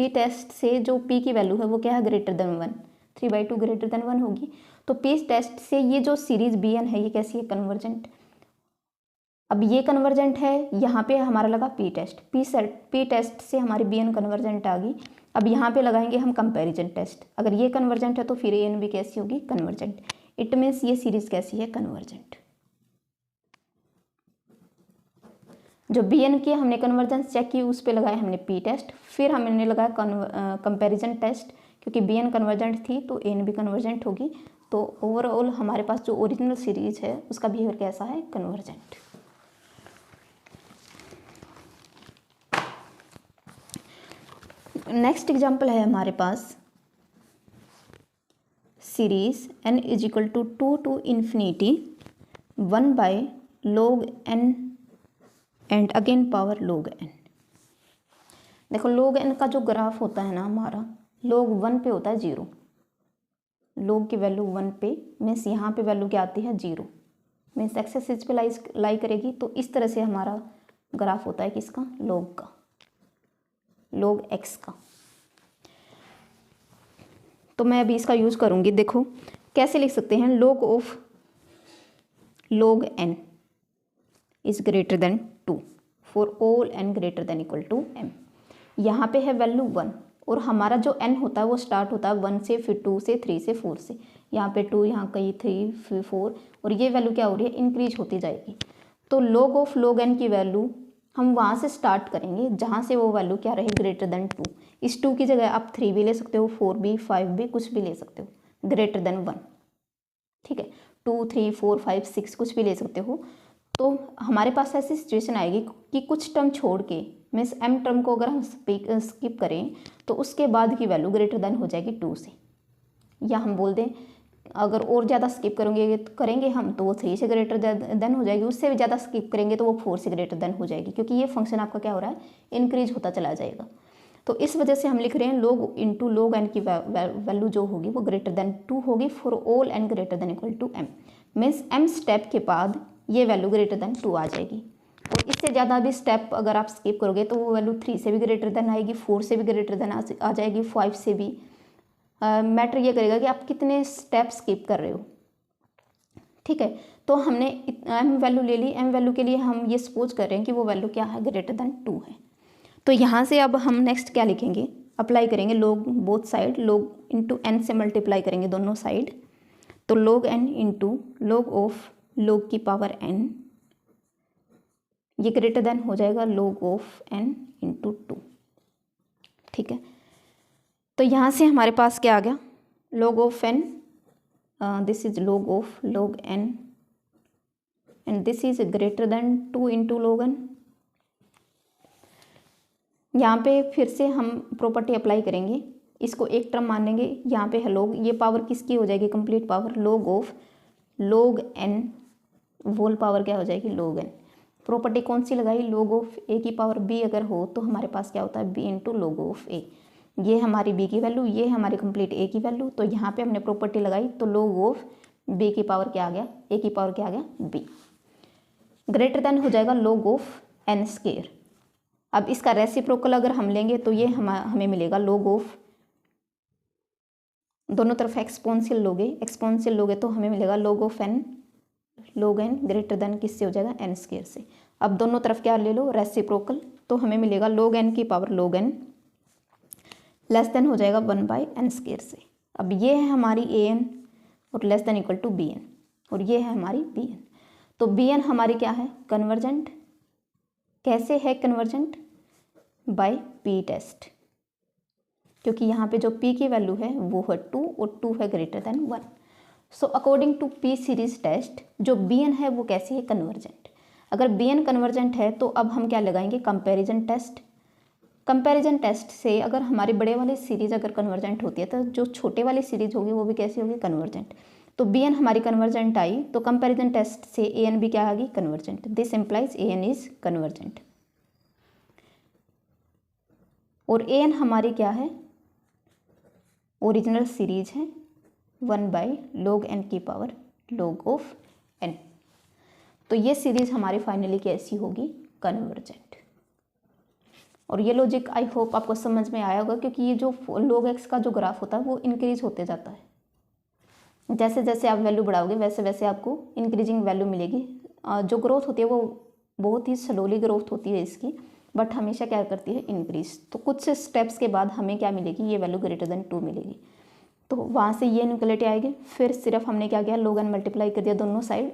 टेस्ट से जो पी की वैल्यू है वो क्या है ग्रेटर देन 1, 3/2 ग्रेटर देन 1 होगी। तो पी टेस्ट से ये जो सीरीज बी एन है ये कैसी है कन्वर्जेंट। अब ये कन्वर्जेंट है, यहाँ पे हमारा लगा पी टेस्ट से हमारी बी एन कन्वर्जेंट आ गई। अब यहाँ पे लगाएंगे हम कंपैरिजन टेस्ट, अगर ये कन्वर्जेंट है तो फिर ए एन भी कैसी होगी कन्वर्जेंट। इट मीन्स ये सीरीज कैसी है कन्वर्जेंट। जो बी एन की हमने कन्वर्जेंस चेक की उस पर लगाया हमने पी टेस्ट, फिर हमने लगाया कंपैरिजन टेस्ट, क्योंकि बी एन कन्वर्जेंट थी तो ए एन भी कन्वर्जेंट होगी। तो ओवरऑल हमारे पास जो ओरिजिनल सीरीज है उसका बिहेवियर कैसा है कन्वर्जेंट। नेक्स्ट एग्जाम्पल है हमारे पास series n is equal to 2 to infinity 1/log n and again power log n। देखो log n का जो ग्राफ होता है ना हमारा, log 1 पे होता है 0, log की वैल्यू 1 पे मीन्स यहाँ पे वैल्यू क्या आती है 0, मीन्स एक्सेस इस पे लाई करेगी। तो इस तरह से हमारा ग्राफ होता है किसका log का, log x का। तो मैं अभी इसका यूज़ करूँगी। देखो कैसे लिख सकते हैं, log of log n is greater than 2 for all n greater than equal to m। यहाँ पे है वैल्यू 1 और हमारा जो n होता है वो स्टार्ट होता है 1 से, फिर 2 से, 3 से, 4 से। यहाँ पे 2, यहाँ कहीं 3, फिर 4 और ये वैल्यू क्या हो रही है इंक्रीज होती जाएगी। तो log ऑफ log n की वैल्यू हम वहाँ से स्टार्ट करेंगे जहाँ से वो वैल्यू क्या रहे ग्रेटर देन 2। इस 2 की जगह आप 3 भी ले सकते हो, 4 भी, 5 भी, कुछ भी ले सकते हो ग्रेटर देन 1, ठीक है। 2, 3, 4, 5, 6 कुछ भी ले सकते हो। तो हमारे पास ऐसी सिचुएशन आएगी कि कुछ टर्म छोड़ के मीन्स m टर्म को अगर हम स्किप करें तो उसके बाद की वैल्यू ग्रेटर देन हो जाएगी 2 से, या हम बोल दें अगर और ज़्यादा स्किप करेंगे हम तो वो 3 से ग्रेटर देन हो जाएगी, उससे भी ज़्यादा स्किप करेंगे तो वो 4 से ग्रेटर देन हो जाएगी, क्योंकि ये फंक्शन आपका क्या हो रहा है, इंक्रीज होता चला जाएगा। तो इस वजह से हम लिख रहे हैं log इंटू log n की वैल्यू जो होगी वो ग्रेटर देन 2 होगी for all n greater than equal to m, means m step के बाद ये वैल्यू ग्रेटर देन 2 आ जाएगी। और इससे ज़्यादा भी स्टेप अगर आप स्किप करोगे तो वो वैल्यू 3 से भी ग्रेटर देन आएगी, 4 से भी ग्रेटर देन आ जाएगी, 5 से भी। मैटर ये करेगा कि आप कितने स्टेप स्किप कर रहे हो, ठीक है। तो हमने m वैल्यू ले ली, m वैल्यू के लिए हम ये सपोज कर रहे हैं कि वो वैल्यू क्या है, ग्रेटर देन 2 है। तो यहाँ से अब हम नेक्स्ट क्या लिखेंगे, अप्लाई करेंगे log both side, log into n से मल्टीप्लाई करेंगे दोनों साइड, तो log n into log of log की पावर n, ये ग्रेटर देन हो जाएगा log ऑफ n इंटू 2, ठीक है। तो यहाँ से हमारे पास क्या आ गया, log of n, this is log of log n and this is greater than 2 into log n। यहाँ पे फिर से हम प्रॉपर्टी अप्लाई करेंगे, इसको एक टर्म मानेंगे, यहाँ पे है log, ये पावर किसकी हो जाएगी, complete power log of log n whole power क्या हो जाएगी, log n। प्रॉपर्टी कौन सी लगाई, log ऑफ a की पावर b अगर हो तो हमारे पास क्या होता है, b into log of a, ये हमारी b की वैल्यू, ये हमारी कंप्लीट a की वैल्यू। तो यहाँ पे हमने प्रॉपर्टी लगाई तो log ऑफ b की पावर क्या आ गया, a की पावर क्या आ गया, b, ग्रेटर देन हो जाएगा log ऑफ n स्क्वायर। अब इसका रेसिप्रोकल अगर हम लेंगे तो ये हमें मिलेगा log ऑफ, दोनों तरफ एक्सपोनेंशियल लोगे तो हमें मिलेगा log of n, log n greater then किससे हो जाएगा, n स्क्वायर से। अब दोनों तरफ क्या ले लो, रेसिप्रोकल, तो हमें मिलेगा log n की power log n less than हो जाएगा 1/n स्क्वायर से। अब ये है हमारी an और less than equal to bn, और ये है हमारी bn। तो bn हमारी क्या है, कन्वर्जेंट। कैसे है कन्वर्जेंट, बाय p टेस्ट, क्योंकि यहाँ पे जो p की वैल्यू है वो है 2 और 2 है greater than 1। So according to p series test जो bn है वो कैसी है, कन्वर्जेंट। अगर bn कन्वर्जेंट है तो अब हम क्या लगाएंगे, कंपैरिजन टेस्ट। कंपैरिजन टेस्ट से अगर हमारी बड़े वाली सीरीज अगर कन्वर्जेंट होती है तो जो छोटे वाली सीरीज होगी वो भी कैसी होगी, कन्वर्जेंट। तो bn हमारी कन्वर्जेंट आई तो कंपैरिजन टेस्ट से an भी क्या आ गई, convergent. This implies an is convergent. और an हमारी क्या है, ओरिजिनल सीरीज है 1/log n की पावर log ऑफ n। तो ये सीरीज हमारी फाइनली कैसी होगी, कन्वर्जेंट। और ये लॉजिक आई होप आपको समझ में आया होगा, क्योंकि ये जो log x का जो ग्राफ होता है वो इंक्रीज होते जाता है, जैसे जैसे आप वैल्यू बढ़ाओगे वैसे वैसे आपको इंक्रीजिंग वैल्यू मिलेगी। जो ग्रोथ होती है वो बहुत ही स्लोली ग्रोथ होती है इसकी, बट हमेशा क्या करती है, इंक्रीज। तो कुछ स्टेप्स के बाद हमें क्या मिलेगी, ये वैल्यू ग्रेटर देन 2 मिलेगी। तो वहाँ से ये इनक्वलिटी आएगी। फिर सिर्फ हमने क्या किया, log n मल्टीप्लाई कर दिया दोनों साइड,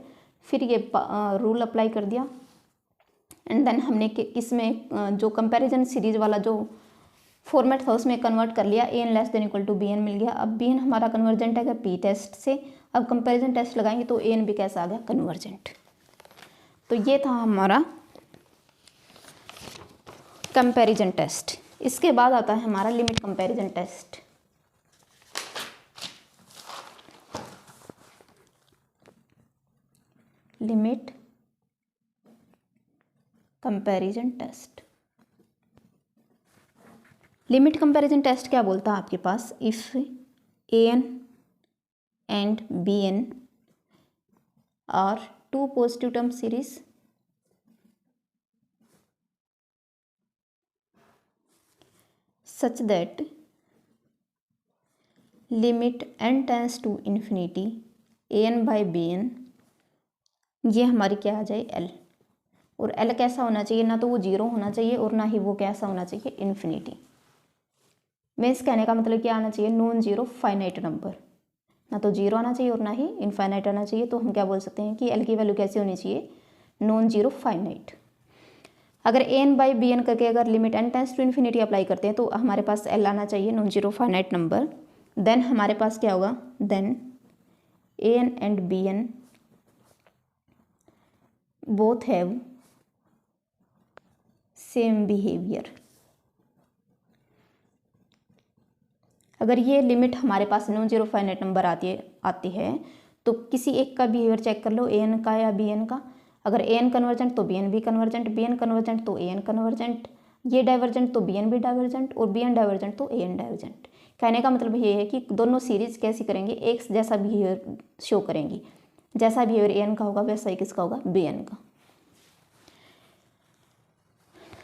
फिर ये रूल अप्लाई कर दिया, एंड देन हमने इसमें जो कंपैरिजन सीरीज वाला जो फॉर्मेट था उसमें कन्वर्ट कर लिया, an less than equal to bn मिल गया। अब bn हमारा कन्वर्जेंट है p टेस्ट से, अब कंपैरिजन टेस्ट लगाएंगे तो an भी कैसा आ गया, कन्वर्जेंट। तो ये था हमारा कंपैरिजन टेस्ट। इसके बाद आता है हमारा limit comparison test. Limit comparison test, limit comparison test क्या बोलता है आपके पास, if an and bn are two positive term series such that limit n tends to infinity an by bn, ये हमारी क्या आ जाए, l। और l कैसा होना चाहिए, ना तो वो 0 होना चाहिए और ना ही वो कैसा होना चाहिए, इन्फिनिटी। मीन्स कहने का मतलब क्या आना चाहिए, नॉन जीरो फाइनाइट नंबर, ना तो 0 आना चाहिए और ना ही इनफाइनाइट आना चाहिए। तो हम क्या बोल सकते हैं कि l की वैल्यू कैसी होनी चाहिए, नॉन जीरो फाइनाइट। अगर a n by b n करके अगर limit n tends to infinity apply करते हैं तो हमारे पास एल आना चाहिए, non zero finite number. Then हमारे पास क्या होगा, then a n and b n both have same behaviour. अगर ये लिमिट हमारे पास नॉन जीरो फाइनाइट नंबर आती है तो किसी एक का बिहेवियर चेक कर लो, ए एन का या बी एन का। अगर ए एन कन्वर्जेंट तो बी एन भी कन्वर्जेंट, बी एन कन्वर्जेंट तो ए एन कन्वर्जेंट, ये डाइवर्जेंट तो बी एन भी डाइवर्जेंट, और बी एन डाइवर्जेंट तो ए एन डाइवर्जेंट। कहने का मतलब ये है कि दोनों सीरीज कैसी करेंगे, एक जैसा बिहेवियर शो करेंगी। जैसा बिहेवियर ए एन का होगा वैसा ही किसका होगा, बी एन का।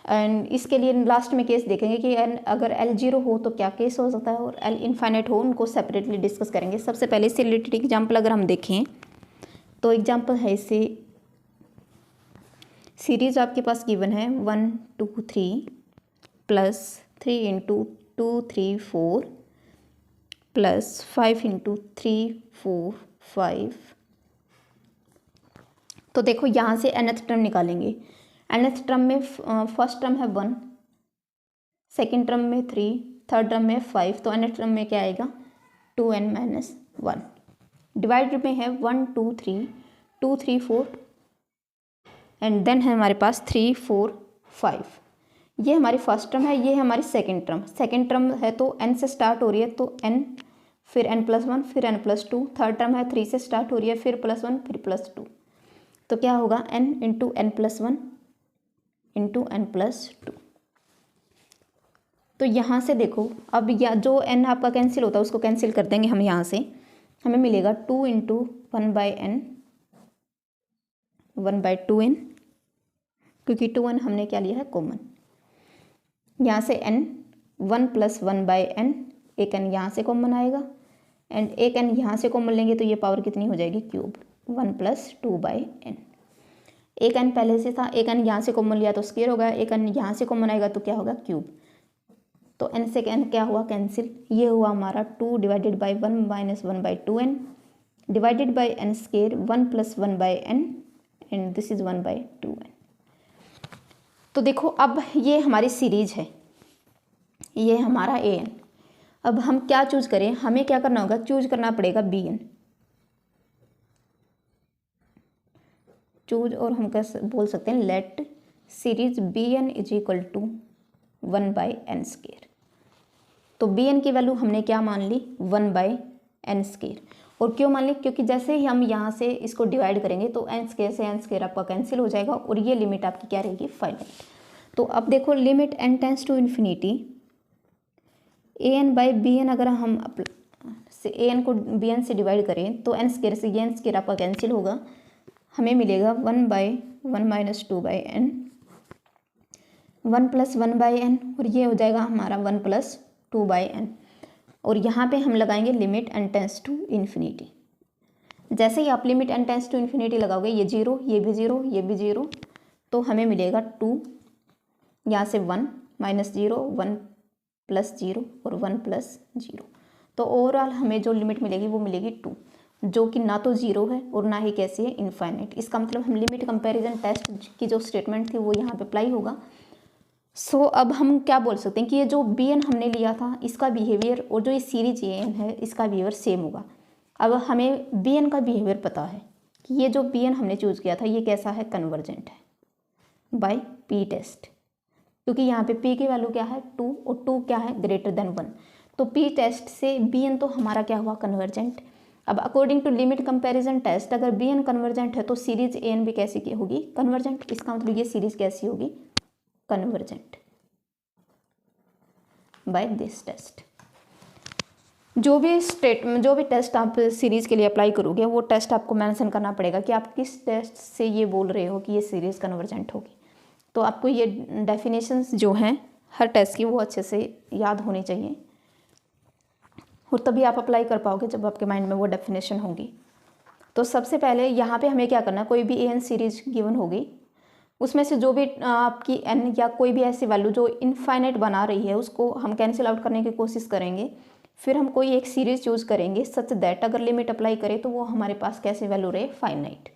एंड इसके लिए लास्ट में केस देखेंगे कि अगर एल जीरो हो तो क्या केस हो सकता है, और एल इनफाइनाइट हो उनको सेपरेटली डिस्कस करेंगे। सबसे पहले इससे रिलेटेड एग्जाम्पल अगर हम देखें तो एग्जाम्पल है, इससे सीरीज आपके पास गिवन है 1 2 3 प्लस 3 इंटू 2 3 4 प्लस 5 इंटू 3 4 5। तो देखो यहाँ से nth टर्म निकालेंगे। nth टर्म में फर्स्ट टर्म है 1, सेकेंड टर्म में 3, थर्ड टर्म में 5, तो nth टर्म में क्या आएगा 2n माइनस 1। डिवाइड में है 1 2 3 2 3 4 एंड देन है हमारे पास 3 4 5। ये हमारी फर्स्ट टर्म है, ये है हमारी सेकेंड टर्म। सेकेंड टर्म है तो n से स्टार्ट हो रही है तो n, फिर n+1, फिर n+2। थर्ड टर्म है 3 से स्टार्ट हो रही है, फिर +1 फिर +2। तो क्या होगा n into n+1 into n+2। तो यहाँ से देखो अब या जो n आपका कैंसिल होता है उसको कैंसिल कर देंगे हम यहाँ से। हमें मिलेगा 2 इंटू 1/n 1/2n, क्योंकि 2n हमने क्या लिया है कॉमन। यहाँ से n 1 + 1/n, एक n यहाँ से कॉमन आएगा एंड एक n यहाँ से कॉमन लेंगे तो ये पावर कितनी हो जाएगी क्यूब, 1 + 2/n। एक n पहले से था, एक n यहाँ से कॉमन लिया तो स्क्वायर होगा, एक n यहाँ से कॉमन आएगा तो क्या होगा क्यूब। तो n से n क्या हुआ कैंसिल, ये हुआ हमारा 2 divided by 1 minus 1/2n divided by n square 1 + 1/n and this is 1/2n। तो देखो अब ये हमारी सीरीज है, ये हमारा ए एन। अब हम क्या चूज करें, हमें क्या करना होगा, चूज करना पड़ेगा बी एन चूज, और हम कैसे बोल सकते हैं let series B n is equal to 1/n²। तो बी एन की वैल्यू हमने क्या मान ली 1/n²। और क्यों मान ली, क्योंकि जैसे ही हम यहाँ से इसको डिवाइड करेंगे तो n² से n² आपका कैंसिल हो जाएगा और ये लिमिट आपकी क्या रहेगी फाइनाइट। तो अब देखो limit n tends to infinity a n by b n, अगर हम ए एन को बी एन से डिवाइड करें तो n² से ये n² आपका कैंसिल होगा, हमें मिलेगा 1/1 माइनस 2/n 1 + 1/n, और ये हो जाएगा हमारा 1 + 2/n। और यहाँ पे हम लगाएंगे limit n tends to infinity. जैसे ही आप limit n tends to infinity लगाओगे, ये 0, ये भी 0, ये भी 0, तो हमें मिलेगा 2, यहाँ से 1 माइनस 0 1 + 0 और 1 + 0। तो ओवरऑल हमें जो लिमिट मिलेगी वो मिलेगी 2, जो कि ना तो 0 है और ना ही कैसी है इनफाइनाइट। इसका मतलब हम लिमिट कंपैरिजन टेस्ट की जो स्टेटमेंट थी वो यहाँ पे अप्लाई होगा। सो अब हम क्या बोल सकते हैं कि ये जो बी एन हमने लिया था इसका बिहेवियर और जो ये सीरीज ए एन है इसका बिहेवियर सेम होगा। अब हमें बी एन का बिहेवियर पता है कि ये जो बी एन हमने चूज़ किया था ये कैसा है, कन्वर्जेंट है बाय पी टेस्ट, क्योंकि यहाँ पे p की वैल्यू क्या है 2 और 2 क्या है ग्रेटर देन 1। तो p टेस्ट से बी एन तो हमारा क्या हुआ कन्वर्जेंट। अब according to limit comparison test अगर बी एन कन्वर्जेंट है तो सीरीज ए एन भी कैसी की होगी कन्वर्जेंट। इसका मतलब ये सीरीज कैसी होगी कन्वर्जेंट बाय दिस टेस्ट। जो भी टेस्ट आप सीरीज़ के लिए अप्लाई करोगे वो टेस्ट आपको मेंशन करना पड़ेगा कि आप किस टेस्ट से ये बोल रहे हो कि ये सीरीज़ कन्वर्जेंट होगी। तो आपको ये डेफिनेशंस जो हैं हर टेस्ट की वो अच्छे से याद होनी चाहिए और तभी आप अप्लाई कर पाओगे जब आपके माइंड में वो डेफिनेशन होगी। तो सबसे पहले यहाँ पे हमें क्या करना है, कोई भी ए एन सीरीज गिवन होगी उसमें से जो भी आपकी एन या कोई भी ऐसी वैल्यू जो इनफाइनाइट बना रही है उसको हम कैंसिल आउट करने की कोशिश करेंगे। फिर हम कोई एक सीरीज चूज़ करेंगे सच दैट अगर लिमिट अप्लाई करें तो वो हमारे पास कैसे वैल्यू रहे फाइनाइट।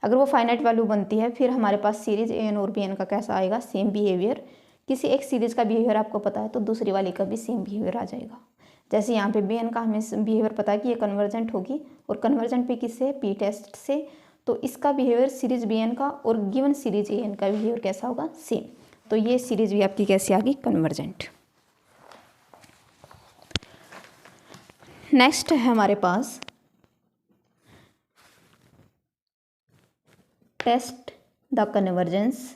अगर वो फाइनाइट वैल्यू बनती है फिर हमारे पास सीरीज ए एन और बी एन का कैसा आएगा, सेम बिहेवियर। किसी एक सीरीज का बिहेवियर आपको पता है तो दूसरी वाली का भी सेम बिहेवियर आ जाएगा। जैसे यहाँ पे बी एन का हमें बिहेवियर पता है कि ये कन्वर्जेंट होगी, और कन्वर्जेंट पे किससे, पी टेस्ट से। तो इसका बिहेवियर सीरीज बी एन का और गिवन सीरीज ए एन का बिहेवियर कैसा होगा, सेम। तो ये सीरीज भी आपकी कैसी आ गई, कन्वर्जेंट। नेक्स्ट है हमारे पास test the convergence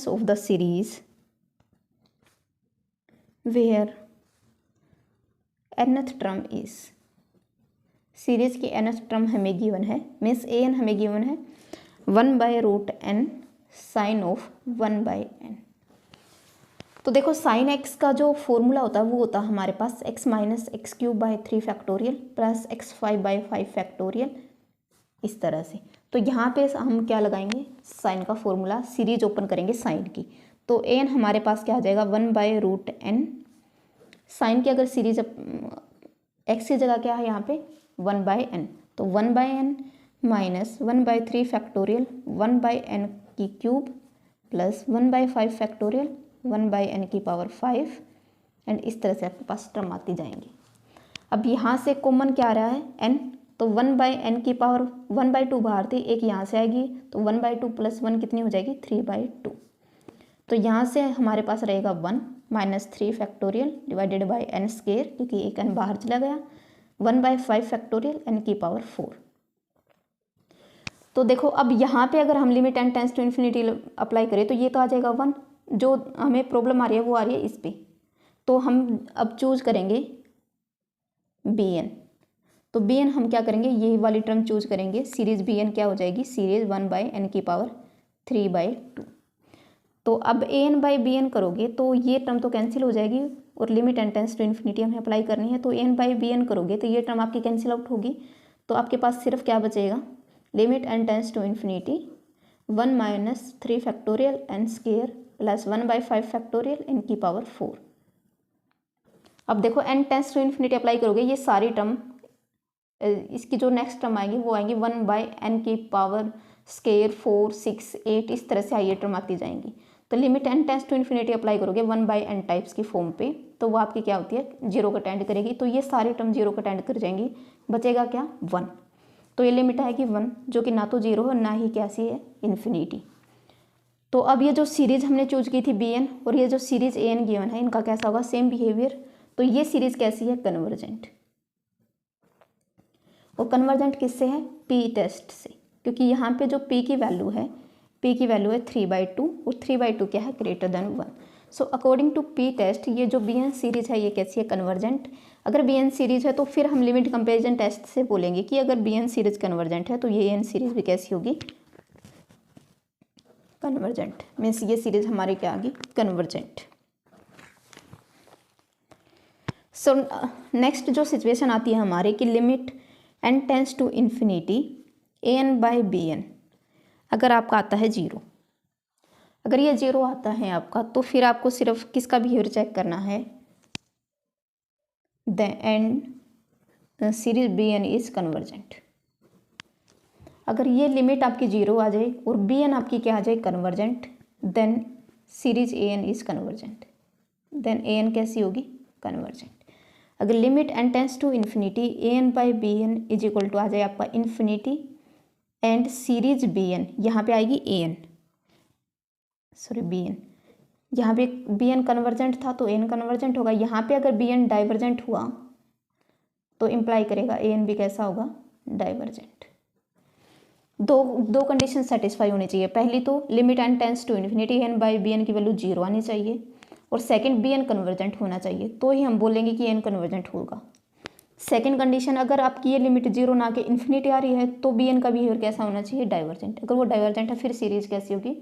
of the series where nth term is, series की nth टर्म हमें गिवन है, मीन्स ए एन हमें गिवन है 1/√n साइन ऑफ 1/n। तो देखो साइन एक्स का जो फॉर्मूला होता है वो होता है हमारे पास x minus x cube by 3 factorial plus x5/5 factorial, इस तरह से। तो यहाँ पे हम क्या लगाएंगे, साइन का फॉर्मूला, सीरीज ओपन करेंगे साइन की। तो एन हमारे पास क्या आ जाएगा, 1/√n। साइन की अगर सीरीज एक्स की जगह क्या है यहाँ पे 1/n, तो 1/n माइनस 1/3 फैक्टोरियल 1/n की क्यूब प्लस 1/5 फैक्टोरियल 1/n की पावर 5, एंड इस तरह से आपके पास टर्म आती जाएंगी। अब यहाँ से कॉमन क्या आ रहा है, n, तो 1/n की पावर 1/2 बाहर थी, एक यहाँ से आएगी, तो 1/2 प्लस 1 कितनी हो जाएगी, 3/2। तो यहाँ से हमारे पास रहेगा 1 minus 3 factorial divided by n square, क्योंकि एक n बाहर चला गया, 1/5 फैक्टोरियल n की पावर 4। तो देखो अब यहाँ पे अगर हम limit n tends to infinity apply करें तो ये तो आ जाएगा 1, जो हमें प्रॉब्लम आ रही है वो आ रही है इस पे। तो हम अब चूज करेंगे bn, तो bn हम क्या करेंगे, यही वाली टर्म चूज करेंगे, सीरीज bn क्या हो जाएगी, सीरीज 1/n की पावर 3/2। तो अब an/bn करोगे तो ये टर्म तो कैंसिल हो जाएगी, और limit n tends to infinity हमें अप्लाई करनी है, तो an/bn करोगे तो ये टर्म आपकी कैंसिल आउट होगी। तो आपके पास सिर्फ क्या बचेगा, limit n tends to infinity 1 minus 3 factorial n square plus 1/5 factorial n की पावर 4। अब देखो n tends to infinity apply करोगे, ये सारी टर्म, इसकी जो नेक्स्ट टर्म आएंगी वो आएंगी 1/n की पावर स्केयर 4 6 8, इस तरह से ये टर्म आती जाएंगी। तो limit n tends to infinity apply करोगे 1/n टाइप्स की फॉर्म पे, तो वो आपकी क्या होती है, 0 को टेंड करेगी, तो ये सारी टर्म 0 को टेंड कर जाएंगी, बचेगा क्या, 1। तो ये लिमिट आएगी 1, जो कि ना तो 0 है ना ही कैसी है, इन्फिनिटी। तो अब ये जो सीरीज हमने चूज की थी bn और ये जो सीरीज an गिवन है, इनका कैसा होगा, सेम बिहेवियर। तो ये सीरीज कैसी है, कन्वर्जेंट। और कन्वर्जेंट किससे है, p टेस्ट से, क्योंकि यहाँ पे जो p की वैल्यू है, p की वैल्यू है 3/2 और 3/2 क्या है, greater than 1। So according to p test ये जो bn सीरीज है ये कैसी है, कन्वर्जेंट। अगर bn सीरीज है तो फिर हम लिमिट कंपैरिजन टेस्ट से बोलेंगे कि अगर bn सीरीज कन्वर्जेंट है तो ये n सीरीज भी कैसी होगी, कन्वर्जेंट। मीन्स ये सीरीज हमारी क्या आ गई, कन्वर्जेंट। सो नेक्स्ट जो सिचुएशन आती है हमारे कि limit n tends to infinity an/bn अगर आपका आता है 0, अगर ये 0 आता है आपका, तो फिर आपको सिर्फ किसका बिहेवियर चेक करना है, the end series bn is convergent. अगर ये लिमिट आपकी 0 आ जाए और bn आपकी क्या आ जाए, convergent, then series an is convergent, then an कैसी होगी, कन्वर्जेंट। अगर limit n tends to infinity an/bn is equal to आ जाए आपका इन्फिनिटी एंड सीरीज bn, यहाँ पे आएगी an, सॉरी bn, यहाँ पे bn कन्वर्जेंट था तो an कन्वर्जेंट होगा। यहाँ पे अगर bn डाइवर्जेंट हुआ तो इम्प्लाई करेगा an भी कैसा होगा, डाइवर्जेंट। दो कंडीशन सेटिस्फाई होनी चाहिए। पहली तो limit n tends to infinity an/bn की वैल्यू 0 आनी चाहिए, और सेकंड bn कन्वर्जेंट होना चाहिए, तो ही हम बोलेंगे कि n कन्वर्जेंट होगा। सेकंड कंडीशन, अगर आपकी ये लिमिट 0 ना के इन्फिनिटी आ रही है तो bn का बिहेवियर कैसा होना चाहिए, डाइवर्जेंट। अगर वो डाइवर्जेंट है फिर सीरीज कैसी होगी,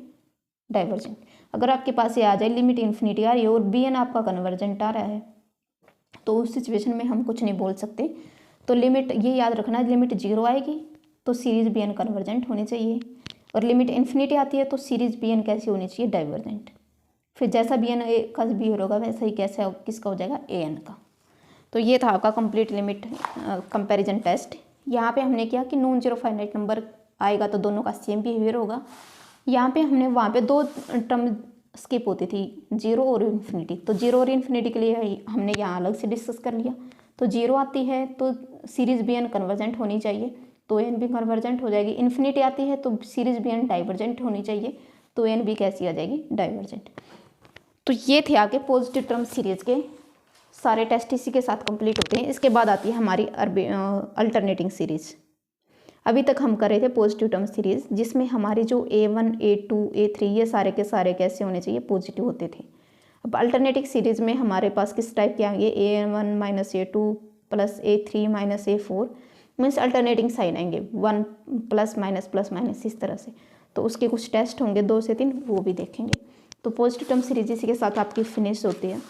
डाइवर्जेंट। अगर आपके पास ये आ जाए लिमिट इन्फिनिटी आ रही है और bn आपका कन्वर्जेंट आ रहा है, तो उस सिचुएशन में हम कुछ नहीं बोल सकते। तो लिमिट ये याद रखना, लिमिट 0 आएगी तो सीरीज bn कन्वर्जेंट होनी चाहिए, और लिमिट इन्फिनिटी आती है तो सीरीज bn कैसी होनी चाहिए, डाइवर्जेंट। फिर जैसा bn का बिहेवियर होगा वैसा ही कैसा किसका हो जाएगा, an का। तो ये था आपका कंप्लीट लिमिट कंपैरिजन टेस्ट। यहाँ पे हमने किया कि नॉन जीरो फाइनाइट नंबर आएगा तो दोनों का सेम बिहेवियर होगा। यहाँ पे हमने वहाँ पे दो टर्म स्किप होती थी, जीरो और इन्फिनिटी। तो जीरो और इन्फिनिटी के लिए हमने यहाँ अलग से डिस्कस कर लिया। तो जीरो आती है तो सीरीज बी एन कन्वर्जेंट होनी चाहिए, तो एन भी कन्वर्जेंट हो जाएगी। इन्फिनिटी आती है तो सीरीज बी एन डाइवर्जेंट होनी चाहिए, तो एन भी कैसी आ जाएगी, डाइवर्जेंट। तो ये थे आपके पॉजिटिव टर्म सीरीज के सारे टेस्ट, इसी के साथ कंप्लीट होते हैं। इसके बाद आती है हमारी अल्टरनेटिंग सीरीज। अभी तक हम कर रहे थे पॉजिटिव टर्म सीरीज, जिसमें हमारे जो A1 A2 A3 ये सारे के सारे कैसे होने चाहिए, पॉजिटिव होते थे। अब अल्टरनेटिव सीरीज में हमारे पास किस टाइप के आएंगे, A1 minus A2 plus A3 minus A4, means alternating sign आएंगे, 1 प्लस माइनस इस तरह से। तो उसके कुछ टेस्ट होंगे 2 से 3, वो भी देखेंगे। तो पॉजिटिव टर्म सीरीज इसी के साथ आपकी फिनिश होती है।